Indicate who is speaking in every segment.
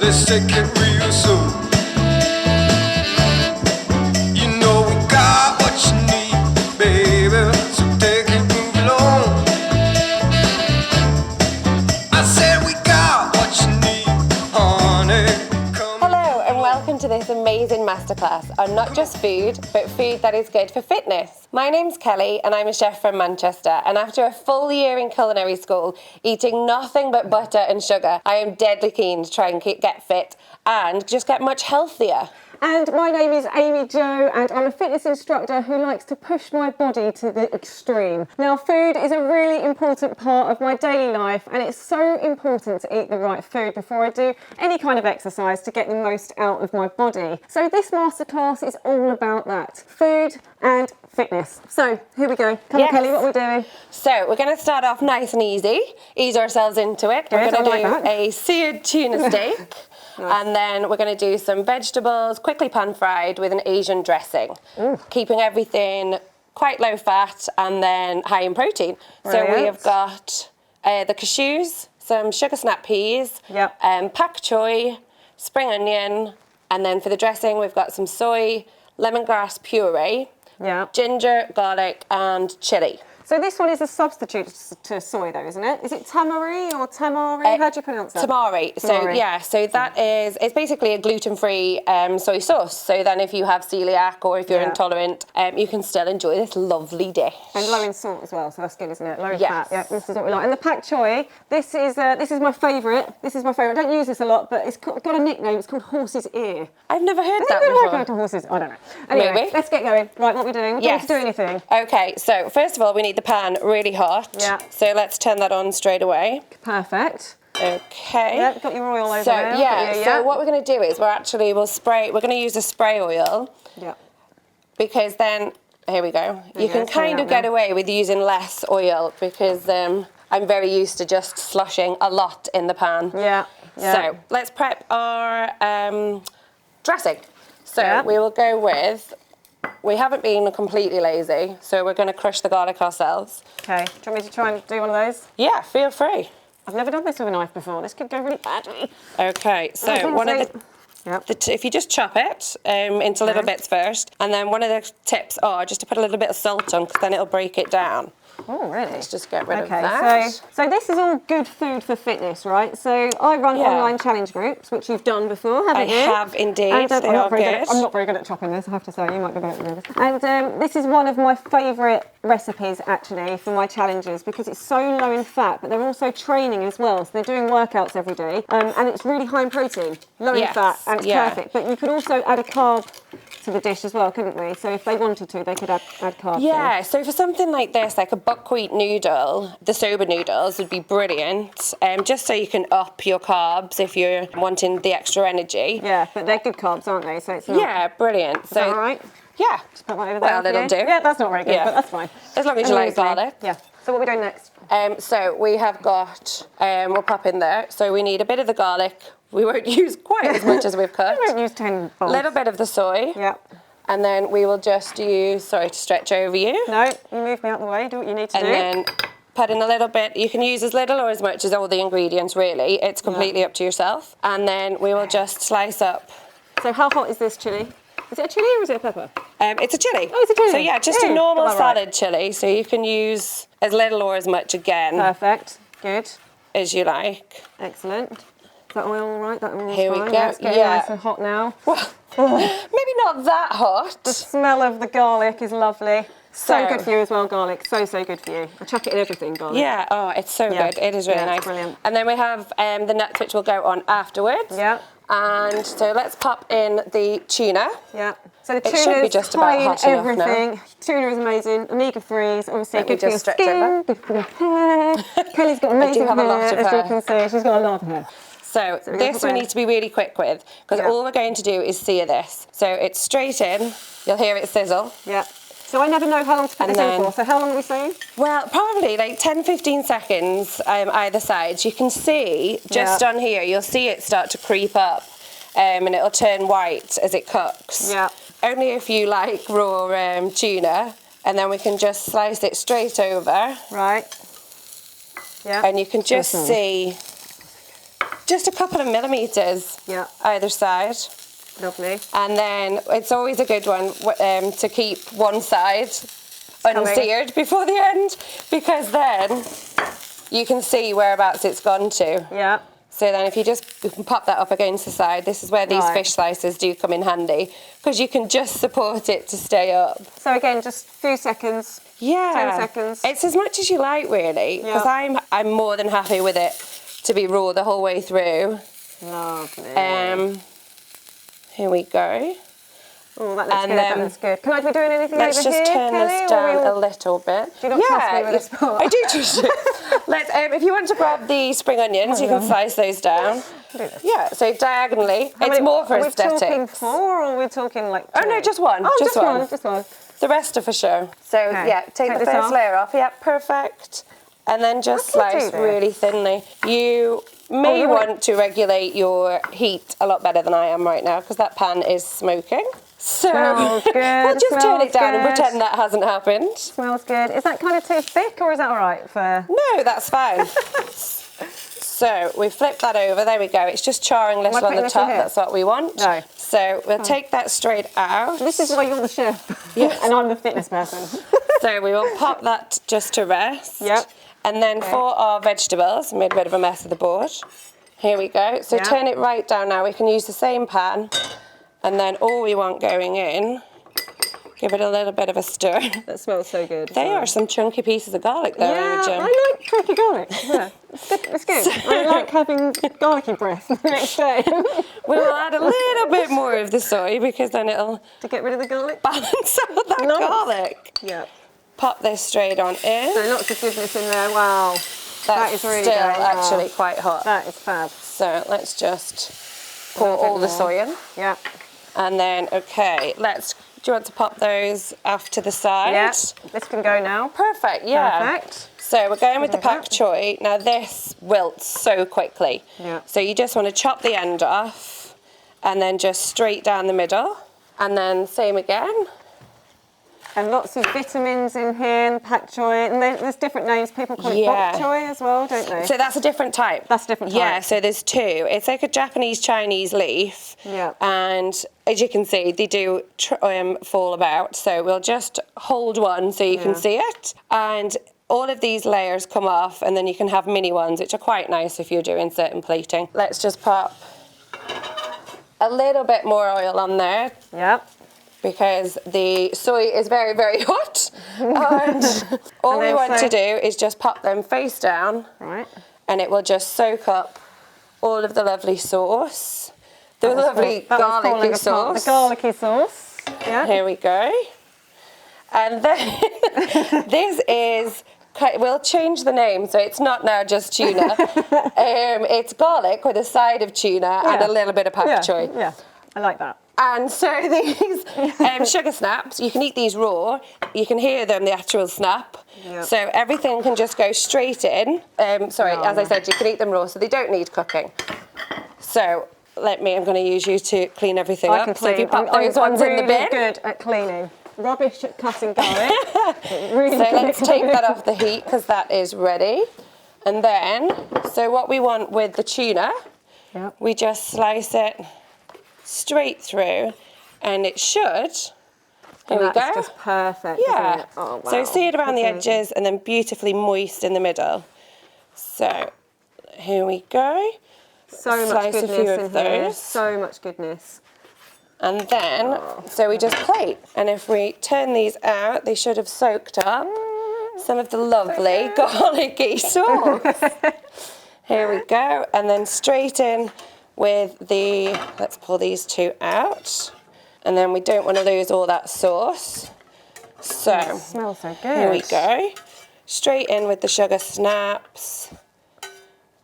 Speaker 1: let's take it real soon. You know we got what you need, baby, so take it, move along. I said we got what you need, honey.
Speaker 2: Hello and welcome to this amazing masterclass on not just food, but food that is good for fitness. My name's Kelly and I'm a chef from Manchester, and after a full year in culinary school, eating nothing but butter and sugar, I am deadly keen to try and get fit and just get much healthier.
Speaker 3: And my name is Amy Jo, and I'm a fitness instructor who likes to push my body to the extreme. Now, food is a really important part of my daily life, and it's so important to eat the right food before I do any kind of exercise to get the most out of my body. So this masterclass is all about that, food and fitness. So here we go. Come on, Kelly, what are we doing?
Speaker 2: So we're going to start off nice and ease ourselves into it. We're going to do a seared tuna steak. Nice. And then we're going to do some vegetables, quickly pan fried with an Asian dressing. Ooh. Keeping everything quite low fat and then high in protein. Brilliant. So we have got the cashews, some sugar snap peas, Pak Choy, spring onion, and then for the dressing we've got some soy, lemongrass puree, ginger, garlic and chilli.
Speaker 3: So this one is a substitute to soy though, isn't it? Is it tamari or tamari? How do you pronounce that?
Speaker 2: Tamari. So yeah, so that is, it's basically a gluten-free soy sauce. So then if you have celiac or if you're intolerant, you can still enjoy this lovely dish.
Speaker 3: And low in salt as well, so that's good, isn't it? Low in fat. Yeah, this is what we like. And the Pak Choy, this is my favourite. This is my favourite. I don't use this a lot, but it's got a nickname. It's called horse's ear.
Speaker 2: I've never heard that before.
Speaker 3: Like horses. I don't know. Anyway,
Speaker 2: maybe.
Speaker 3: Let's get going. Right, what are we doing? We don't have to do anything.
Speaker 2: Okay, so first of all, we need the pan really hot. Yeah. So let's turn that on straight away.
Speaker 3: Perfect.
Speaker 2: Okay.
Speaker 3: Yep, got your oil over
Speaker 2: so,
Speaker 3: there.
Speaker 2: Yeah, so what we're going to do is we're going to use a spray oil. Yeah. Because then, here we go. You can kind of get away with using less oil because I'm very used to just slushing a lot in the pan. Yeah. So let's prep our dressing. So we will go with, we haven't been completely lazy, so we're going to crush the garlic ourselves. Okay, do you want me to try and do one of those? Yeah, feel free.
Speaker 3: I've never done this with a knife before. This could go really badly.
Speaker 2: Okay, so one of the... if you just chop it into little bits first, and then one of the tips are just to put a little bit of salt on, because then it'll break it down.
Speaker 3: Oh, really?
Speaker 2: Let's just get rid of that.
Speaker 3: So this is all good food for fitness, right? So I run online challenge groups, which you've done before, haven't you?
Speaker 2: I have indeed.
Speaker 3: And, I'm not very good at chopping this, I have to say. You might be better than this. And this is one of my favourite recipes, actually, for my challenges, because it's so low in fat, but they're also training as well. So they're doing workouts every day, and it's really high in protein, low in fat, and it's perfect. But you could also add a carb to the dish as well, couldn't we? So if they wanted to, they could add carbs.
Speaker 2: Yeah, so for something like this, like a buckwheat noodle, the soba noodles would be brilliant, just so you can up your carbs if you're wanting the extra energy.
Speaker 3: Yeah, but they're good carbs, aren't they? So it's not...
Speaker 2: Yeah, brilliant.
Speaker 3: Is that all right?
Speaker 2: Yeah.
Speaker 3: Just put that over there.
Speaker 2: Well, it'll do.
Speaker 3: Yeah, that's not very good, but that's fine.
Speaker 2: As long as you like garlic.
Speaker 3: Yeah. So what are we doing next?
Speaker 2: So we have got, we'll pop in there. So we need a bit of the garlic. We won't use quite as much as we've cut.
Speaker 3: We won't use 10 balls.
Speaker 2: A little bit of the soy. Yeah. And then we will just use, sorry to stretch over you.
Speaker 3: No, you move me out the way, do what you need to do.
Speaker 2: And then put in a little bit, you can use as little or as much as all the ingredients really. It's completely up to yourself. And then we will just slice up.
Speaker 3: So how hot is this chilli? Is it a chilli or is it a pepper?
Speaker 2: It's a chilli.
Speaker 3: Oh, it's a chilli.
Speaker 2: So yeah, just a normal salad chilli. So you can use as little or as much again.
Speaker 3: Perfect, good.
Speaker 2: As you like.
Speaker 3: Excellent. Is that oil all right? That oil's
Speaker 2: Here
Speaker 3: fine.
Speaker 2: we go.
Speaker 3: Yeah, it's getting nice and hot now.
Speaker 2: Well, maybe not that hot.
Speaker 3: The smell of the garlic is lovely. So good for you as well, garlic. So good for you. I chuck it in everything, garlic.
Speaker 2: Yeah, oh, it's so good. It is really nice.
Speaker 3: Brilliant.
Speaker 2: And then we have the nuts, which will go on afterwards. Yeah. And so let's pop in the tuna.
Speaker 3: Yeah. So the
Speaker 2: tuna should be just about hot enough now.
Speaker 3: Tuna is amazing. Omega-3s, obviously good for your skin, good for your hair. Kelly's got amazing hair, as you can see. She's got a lot of hair.
Speaker 2: So this we need to be really quick with, because all we're going to do is sear this. So it's straight in. You'll hear it sizzle. Yeah.
Speaker 3: So I never know how long to put this in for. So how long are we saying?
Speaker 2: Well, probably like 10-15 seconds either side. You can see just on here, you'll see it start to creep up, and it'll turn white as it cooks. Yeah. Only if you like raw tuna, and then we can just slice it straight over. Right. Yeah. And you can just see just a couple of millimetres either side.
Speaker 3: Lovely.
Speaker 2: And then it's always a good one to keep one side unseared before the end, because then you can see whereabouts it's gone to.
Speaker 3: Yeah.
Speaker 2: So then if you can pop that up against the side, this is where these fish slices do come in handy, because you can just support it to stay up.
Speaker 3: So again, just a few seconds.
Speaker 2: Yeah.
Speaker 3: 10 seconds.
Speaker 2: It's as much as you like, really, because I'm more than happy with it to be raw the whole way through.
Speaker 3: Lovely.
Speaker 2: Here we go.
Speaker 3: Oh, that looks good. That looks good. Can I be doing anything over here,
Speaker 2: Let's just turn
Speaker 3: Kelly,
Speaker 2: this down a little bit.
Speaker 3: Do you not trust me with this part?
Speaker 2: I do trust you. If you want to grab the spring onions, you can slice those down. Yeah, so diagonally. It's more for aesthetics.
Speaker 3: Are we talking 4 or are we talking like 2?
Speaker 2: Oh no, just one.
Speaker 3: Oh, just one.
Speaker 2: The rest are for show. So yeah, take the first layer off. Yeah, perfect. And then just slice really thinly. You may want to regulate your heat a lot better than I am right now, because that pan is smoking. So we'll just turn it down and pretend that hasn't happened.
Speaker 3: Smells good. Is that kind of too thick, or is that all right for?
Speaker 2: No, that's fine. So we flip that over. There we go. It's just charring little on the top. That's what we want.
Speaker 3: No.
Speaker 2: So we'll take that straight out.
Speaker 3: This is why you're the chef. Yes. And I'm the fitness person.
Speaker 2: So we will pop that just to rest.
Speaker 3: Yep.
Speaker 2: And then for our vegetables, made a bit of a mess of the board. Here we go. So turn it right down now. We can use the same pan. And then all we want going in, give it a little bit of a stir.
Speaker 3: That smells so good.
Speaker 2: They are some chunky pieces of garlic though, Imogen.
Speaker 3: I like chunky garlic. Yeah, it's good. I like having garlicky breath the next day.
Speaker 2: We will add a little bit more of the soy, because then it'll...
Speaker 3: To get rid of the garlic?
Speaker 2: Balance out that garlic.
Speaker 3: Yeah.
Speaker 2: Pop this straight on in.
Speaker 3: So lots of goodness in there. Wow.
Speaker 2: That is really still actually quite hot.
Speaker 3: That is fab.
Speaker 2: So let's just pour all the soy in.
Speaker 3: Yeah.
Speaker 2: And then, okay, do you want to pop those off to the side?
Speaker 3: Yeah, this can go now.
Speaker 2: Perfect, yeah.
Speaker 3: Perfect.
Speaker 2: So we're going with the Pak Choy. Now this wilts so quickly.
Speaker 3: Yeah.
Speaker 2: So you just want to chop the end off and then just straight down the middle. And then same again.
Speaker 3: And lots of vitamins in here, and Pak Choy, and there's different names. People call it Pak Choy as well, don't they?
Speaker 2: So that's a different type.
Speaker 3: That's a different type.
Speaker 2: Yeah, so there's 2. It's like a Japanese-Chinese leaf.
Speaker 3: Yeah.
Speaker 2: And as you can see, they do fall about. So we'll just hold one so you can see it. And all of these layers come off, and then you can have mini ones, which are quite nice if you're doing certain plating. Let's just pop a little bit more oil on there.
Speaker 3: Yep.
Speaker 2: Because the soy is very, very hot. And all we want to do is just pop them face down.
Speaker 3: Right.
Speaker 2: And it will just soak up all of the lovely sauce. The lovely garlicky sauce.
Speaker 3: The garlicky sauce. Yeah.
Speaker 2: Here we go. And then this is... We'll change the name, so it's not now just tuna. It's garlic with a side of tuna and a little bit of Pak Choy.
Speaker 3: Yeah, I like that.
Speaker 2: And so these sugar snaps, you can eat these raw. You can hear them, the actual snap. Yep. So everything can just go straight in. As I said, you can eat them raw, so they don't need cooking. So I'm going to use you to clean everything up.
Speaker 3: So if you pop those ones in the bin. I'm really good at cleaning. Rubbish at cutting garlic. Really so
Speaker 2: let's take that off the heat, because that is ready. And then, so what we want with the tuna, we just slice it straight through, and it should. Here we go.
Speaker 3: That's just perfect.
Speaker 2: Yeah.
Speaker 3: Isn't it? Oh, wow.
Speaker 2: So see it around the edges, and then beautifully moist in the middle. So here we go.
Speaker 3: So much goodness in here. So much goodness.
Speaker 2: And then, so we just plate. And if we turn these out, they should have soaked up some of the lovely garlicky sauce. Here we go. And then straight in with let's pull these 2 out. And then we don't want to lose all that sauce. So,
Speaker 3: it smells so good.
Speaker 2: Here we go. Straight in with the sugar snaps.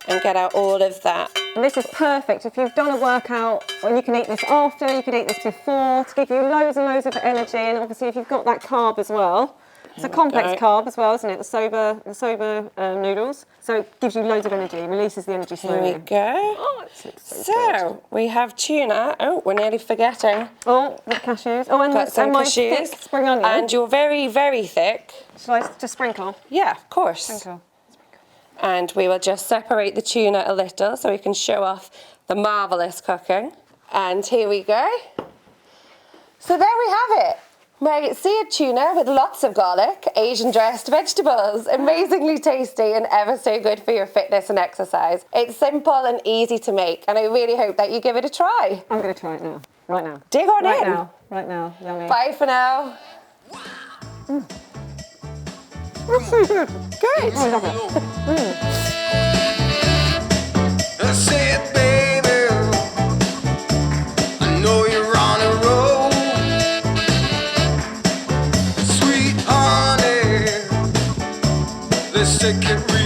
Speaker 2: And get out all of that.
Speaker 3: And this is perfect if you've done a workout, or you can eat this after, you could eat this before, to give you loads and loads of energy. And obviously if you've got that carb as well, it's a complex carb as well, isn't it? The soba noodles. So it gives you loads of energy, releases the energy slowly.
Speaker 2: Here we go.
Speaker 3: Oh, it looks so good.
Speaker 2: We have tuna. Oh, we're nearly forgetting.
Speaker 3: Oh, the cashews. Oh, and my thick spring onion.
Speaker 2: And you're very, very thick.
Speaker 3: Shall I just sprinkle?
Speaker 2: Yeah, of course.
Speaker 3: Sprinkle.
Speaker 2: And we will just separate the tuna a little so we can show off the marvellous cooking. And here we go. So there we have it. My seared tuna with lots of garlic, Asian dressed vegetables. Amazingly tasty and ever so good for your fitness and exercise. It's simple and easy to make, and I really hope that you give it a try.
Speaker 3: I'm going to try it now. Right now.
Speaker 2: Dig on in.
Speaker 3: Right now. Yummy.
Speaker 2: Bye for now.
Speaker 3: That's so good.
Speaker 2: Good.
Speaker 3: I love it.
Speaker 1: I said, baby, I know you're on a roll. Sweet honey, let's take it real.